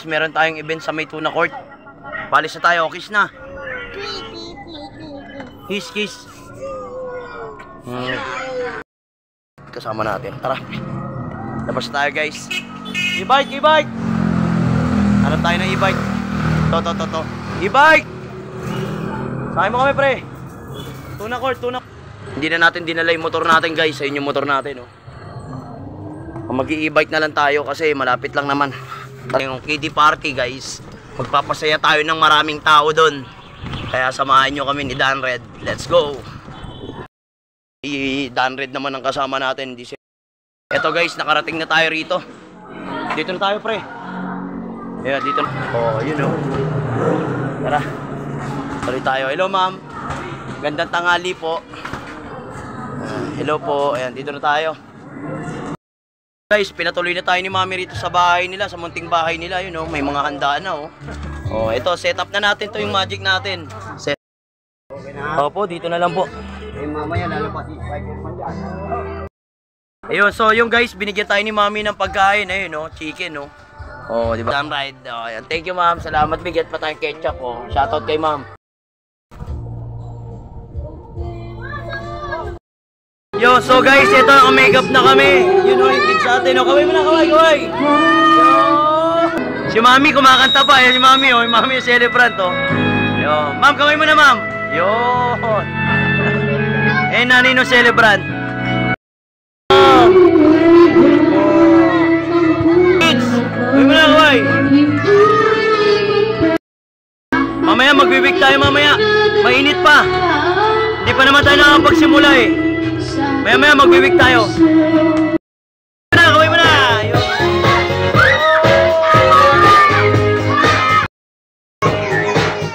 meron tayong event sa may Tuna Court. Palis na tayo, kiss na. Kiss, kiss. Kasama natin, tara. Labas tayo guys. E-bike, e-bike. Hanap tayo ng e-bike. To. E-bike. Sakay mo kami pre. Tuna Court, Tuna. Hindi na natin dinala yung motor natin guys. Ayun yung motor natin oh. Mag-i-e-bike na lang tayo kasi malapit lang naman. Yung kiddie party guys. Magpapasaya tayo ng maraming tao doon. Kaya samahan nyo kami ni Dan Red. Let's go. Dan Red naman ang kasama natin. Eto guys, nakarating na tayo rito. Dito na tayo pre. Ayan, dito na. Oh, yun oh. Tara. Tuloy tayo. Hello ma'am. Gandang tanghali po. Hello po. Ayan, dito na tayo. Guys, pinatuloy na tayo ni Mami rito sa bahay nila, sa munting bahay nila, yun oh, may mga handaan na oh. Oh, ito, set up na natin to yung magic natin. Set. Okay na. Opo, dito na lang po. Eh, mamaya lalabas si Spider-Man dyan. Ayun, so yung guys, binigyan tayo ni Mami ng pagkain, ayun oh, chicken oh. Oh, di ba? Damn right. Oh, ayan. Thank you ma'am, salamat, bigyan pa tayong ketchup oh. Shoutout kay ma'am. Yo, so guys, ito, naka-makeup na kami. Yun o, yung kids natin. Kaway mo na, kaway. Yo! Si Mami kumakanta pa. Yan si Mami, yung Mami yung celebrant, oh. Yo, ma'am, kaway mo na, ma'am. Yo! Eh, nanay no celebrant. Kids, kaway mo na, kaway. Mamaya, magbibig tayo mamaya. Mainit pa. Hindi pa naman tayo nakapagsimula eh. Maya magbibig tayo. Kaway mo na.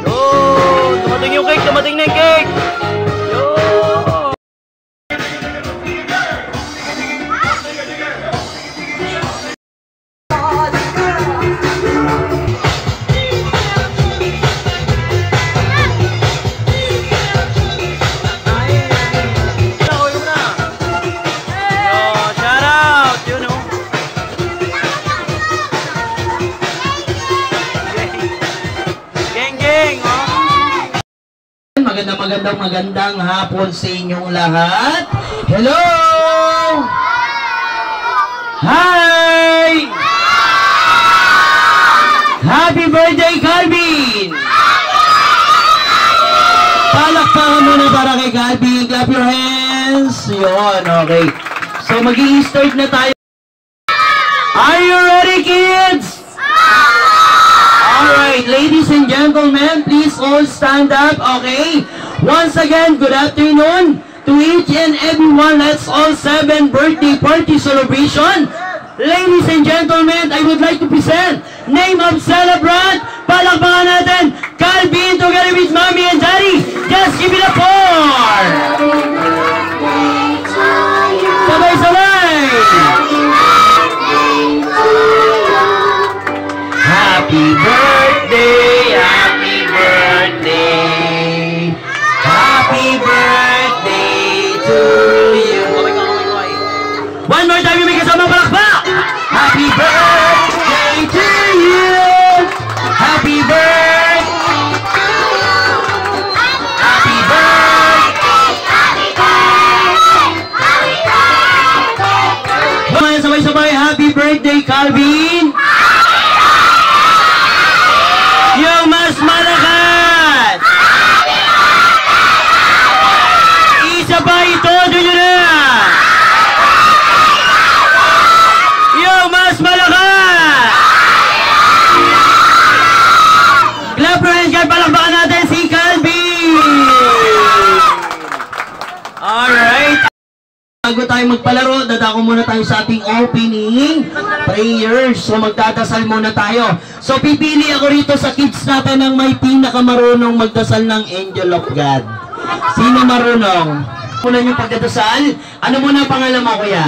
Yo, dumating yung cake, dumating na yung cake. Yo. Magandang hapon sa inyong lahat. Hello! Hi! Happy birthday, Calvin! Palakpakan muna para kay Calvin. Clap your hands. Yun, okay. So, mag-i-start na tayo. Are you ready, kids? Alright, ladies and gentlemen, please all stand up, okay? Once again, good afternoon to each and everyone. Let's all 7 birthday party celebration. Ladies and gentlemen, I would like to present name of celebrant. Palakpakan natin, Calvin together with Mommy and Daddy. Just give it a pour. Sabay-sabay. Happy birthday, happy birthday. Happy birthday to you. One more time, yung may kasama palakpak. Happy birthday to you. Happy birthday. Happy birthday. Happy birthday. Sabay-sabay, happy birthday, Calvin. Yung mas malakas. Isa pa ito, doon nyo na. Yung mas malakas. Clap your hands, guys. Palakpakan natin si Calvin. Alright. Bago tayo magpalaro, dadako muna tayo sa ating opening prayers. So magdadasal muna tayo. So pipili ako rito sa kids natin ng may pinakamarunong magdasal ng Angel of God. Sino marunong? Muna yung pagdadasal. Ano muna ang pangalan mo, kuya?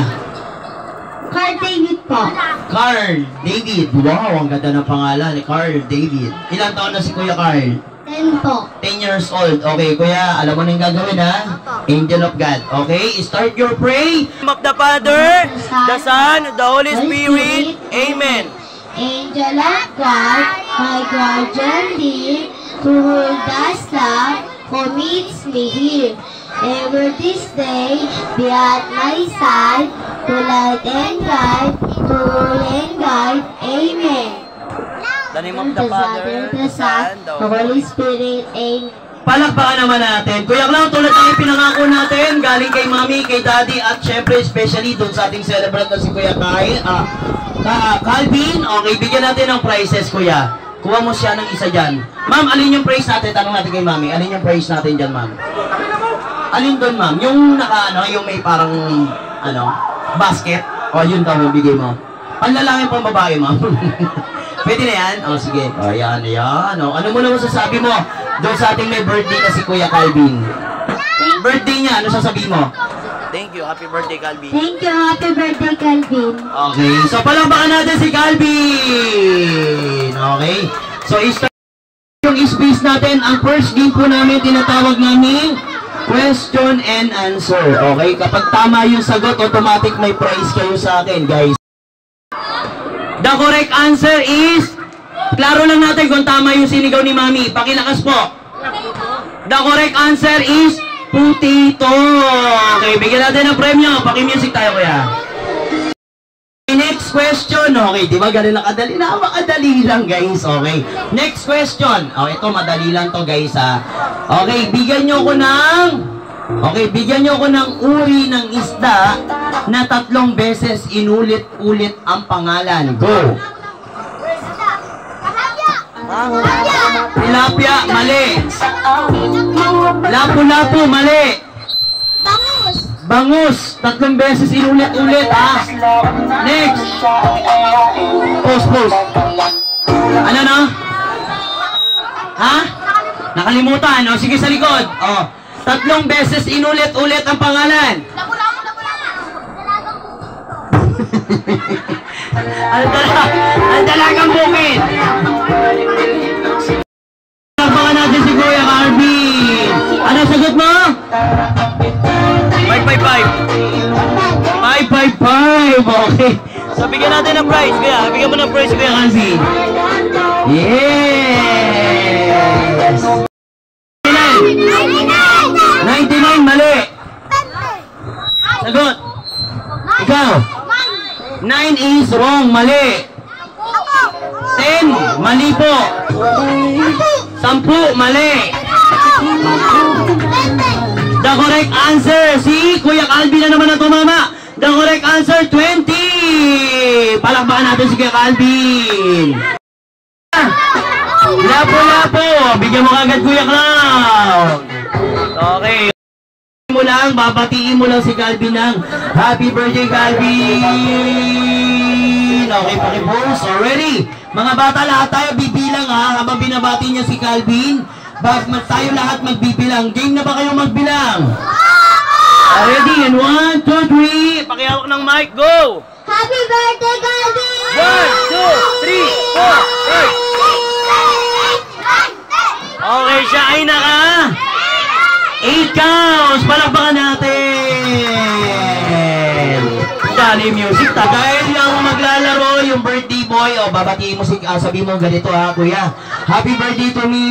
Carl David po. Carl David. Wow, ang ganda ng pangalan ni Carl David. Ilang taon na si Kuya Carl? 10 po. 10 years old. Okay, kuya, alam mo na yung gagawin, ha? Angel of God. Okay, start your pray. Of the Father, the Son, the Holy Spirit. Amen. angel of God, my guardian dear, to whom does love commits me here. Ever this day be at my side, to light and guide, to rule and guide. Amen. The name of the Father, the Son, the Holy Spirit. Amen. Palakpakan naman natin. Kuya Clown, tulad ng ipinangako natin, galing kay Mami, kay Daddy, at syempre, especially doon sa ating celebrant na si Kuya Calvin. Okay, bigyan natin ng prizes, Kuya. Kuha mo siya ng isa dyan. Ma'am, alin yung prize natin? Tanong natin kay Mami. Alin yung prize natin dyan, ma'am? Alin doon, ma'am? Yung yung may parang, basket? O, yun daw, bigay mo. Panlalaki pang babae, ma'am. Pwede na yan? O, sige. O, yan. O, ano mo naman sasabi mo doon sa ating may birthday na si Kuya Calvin? Birthday niya, ano sasabihin mo? Thank you. Happy birthday, Calvin. Thank you. Happy birthday, Calvin. Okay. So, palakpakan natin si Calvin. Okay. So, start yung space natin. Ang first game po namin, tinatawag namin question and answer. Okay? Kapag tama yung sagot, automatic may prize kayo sa akin, guys. The correct answer is, klaro lang natin kung tama yung sinigaw ni Mami. Pakilakas po. The correct answer is potato. Okay, bigyan natin ng premyo. Paki-music tayo, kuya. Next question. Okay, di ba ganun lang kadali? Napakadali lang, guys. Okay. Next question. Oh, ito madali lang to, guys, ha. Okay, bigyan nyo ko ng uri ng isda na 3 beses inulit-ulit ang pangalan. Go! Tilapia, mali. Lapu-lapu, mali. Bangus, 3 beses inulit-ulit, ha? Next. Pause. Ano na? Ha? Nakalimutan, o? Sige, sa likod. O, 3 beses inulit-ulit ang pangalan. Ang dalagang bukid. Baka natin si Kuya Calvin. Ano sagot mo? 555. Okay. So, bigyan natin ng prize, Kuya. Bigyan mo ng prize, Kuya Calvin. Yes! 99, mali. Sagot. Ikaw. 9 is wrong, mali. 10, mali po. 10, mali. The correct answer, si Kuya Calvin na naman ang tumama. The correct answer, 20. Palakpakan natin si Kuya Calvin. Lapo-lapo. Bigyan mo kagad, Kuya Clown. Okay. Babatiin mo lang si Calvin ng happy birthday, Calvin. Okay, pakipose. Ready? Mga bata, lahat tayo bibilang, ha? Habang binabati niya si Calvin, tayo lahat magbibilang. Game na ba kayo magbilang? Ready? And 1, 2, 3. Pakihawak ng mic. Go! Happy birthday, Calvin! 1, 2, 3, 4, 5. Okay, siya ay naka 8 counts. Palakpakan natin. Dali music. Dahil yung maglalaro, yung birthday boy, o babatiin mo sabi mo ganito, ha, Kuya. Happy birthday to me.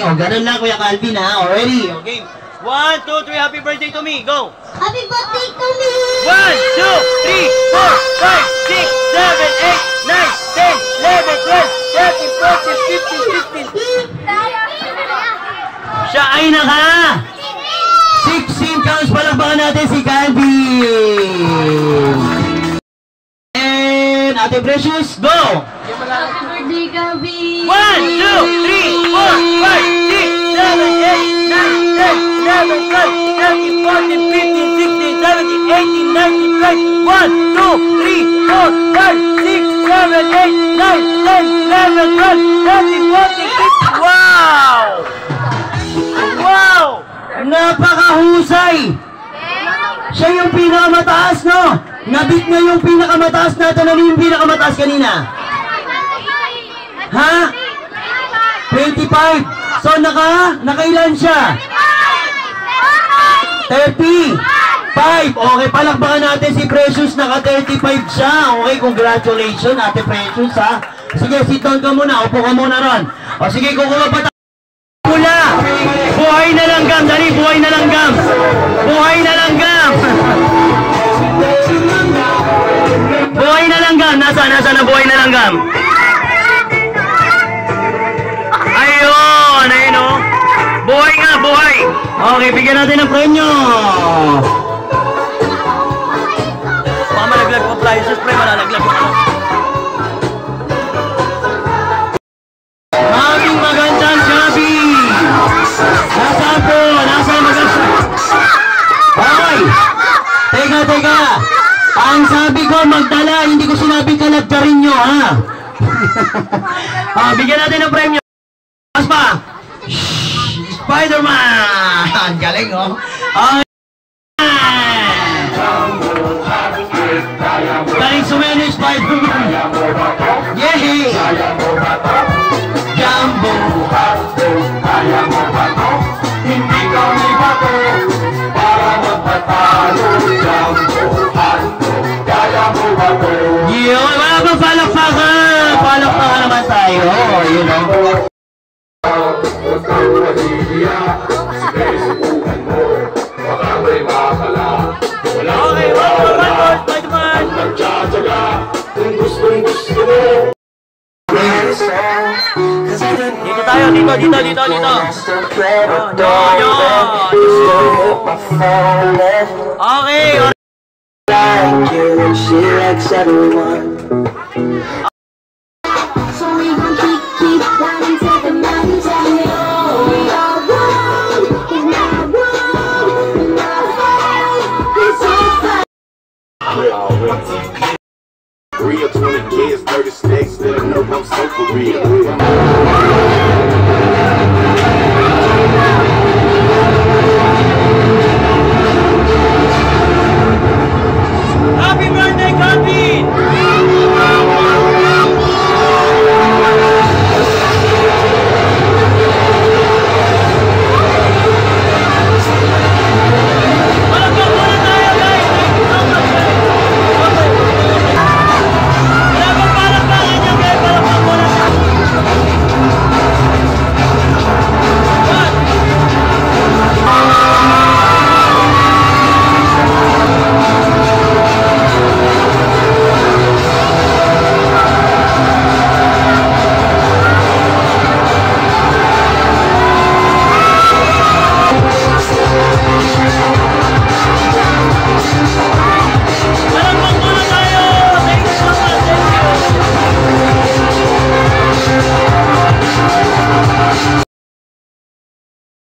O, ganun lang, Kuya Calvin, ha. Ready? Okay. 1, 2, 3. Happy birthday to me. Go. Happy birthday to me! 1, 2, 3, 4, 5, 6, 7, 8, 9, 10, 11, 12, 13, 14, 15, 16. Siya ay naka 16 counts. Palakpakan natin si Calvin. And Ate Precious, go! Happy birthday, Calvin! 1, 2, 3, 4, 5, 6, 7, 8, 9, 10, 11, 12, 13, 14, 15, 16, 17, 18, 19, 20, 1, 2, 3, 4, 5, 6, 7, 8, 9, 10, 11, 12, 13, 14, 15. Wow! Napakahusay! Siya yung pinakamataas, no? Nabit na yung pinakamataas natin. Ano yung pinakamataas kanina? Ha? 25. So, nakailan siya? 30. 5. Okay, palakpakan natin si Precious. Naka-35 siya. Okay, congratulations, Ate Precious, ha. Sige, sit down ka muna. Upo ka muna ron. O sige, kukuha pa tayo. Mula. Buhay na langgam. Dali, buhay na langgam. Buhay na langgam. Buhay na langgam. Nasa na buhay na langgam? Ayun, ayun o. Buhay nga, buhay. Okay, bigyan natin ng premyo. Baka malaglag mo prices, pre. Malalaglag mo. Maraming magandang gabi. Nasaan po? Nasaan magandang? Okay. Teka. Ang sabi ko magdala, hindi ko sinabi kalat ka rin nyo, ha? Bigyan natin ng premyo. Mas pa? Spider-Man! Galing, oh. Galing sumeno yung Spider-Man. Yehey! Jumbo! Kaya mo ba to? Hindi kami bato para magpatalo. Jumbo! Kaya mo ba to? Yun! Wala bang palakpakan? Palakpakan naman tayo. You know? Okay, welcome, Spider-Man! Dito tayo, dito. Okay, So we gon' keep running till the mountains are low. Your world is my world, my world is so fun. Real 20 kids, 30 sticks, let them know I'm so for real.